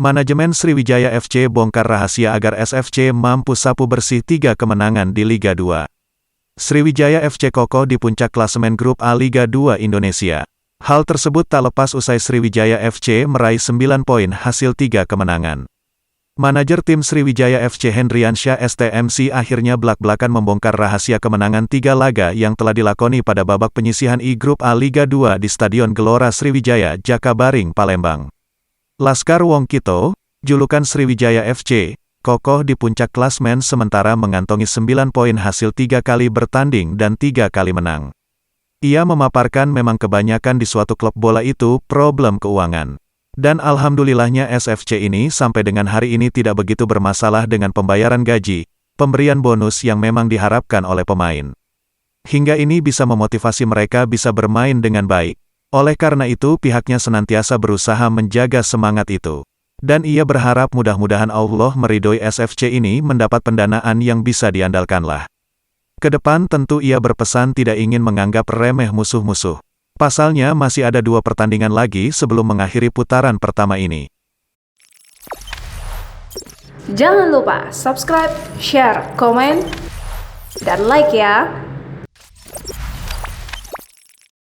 Manajemen Sriwijaya FC bongkar rahasia agar SFC mampu sapu bersih 3 kemenangan di Liga 2. Sriwijaya FC kokoh di puncak klasemen grup A Liga 2 Indonesia. Hal tersebut tak lepas usai Sriwijaya FC meraih 9 poin hasil 3 kemenangan. Manajer tim Sriwijaya FC Hendriansyah STMC akhirnya belak-belakan membongkar rahasia kemenangan 3 laga yang telah dilakoni pada babak penyisihan I Grup A Liga 2 di Stadion Gelora Sriwijaya, Jakabaring, Palembang. Laskar Wong Kito, julukan Sriwijaya FC, kokoh di puncak klasmen sementara mengantongi 9 poin hasil 3 kali bertanding dan 3 kali menang. Ia memaparkan memang kebanyakan di suatu klub bola itu problem keuangan. Dan alhamdulillahnya SFC ini sampai dengan hari ini tidak begitu bermasalah dengan pembayaran gaji, pemberian bonus yang memang diharapkan oleh pemain. Hingga ini bisa memotivasi mereka bisa bermain dengan baik. Oleh karena itu pihaknya senantiasa berusaha menjaga semangat itu. Dan ia berharap mudah-mudahan Allah meridhoi SFC ini mendapat pendanaan yang bisa diandalkanlah. Kedepan tentu ia berpesan tidak ingin menganggap remeh musuh-musuh. Pasalnya masih ada 2 pertandingan lagi sebelum mengakhiri putaran pertama ini. Jangan lupa subscribe, share, komen, dan like ya!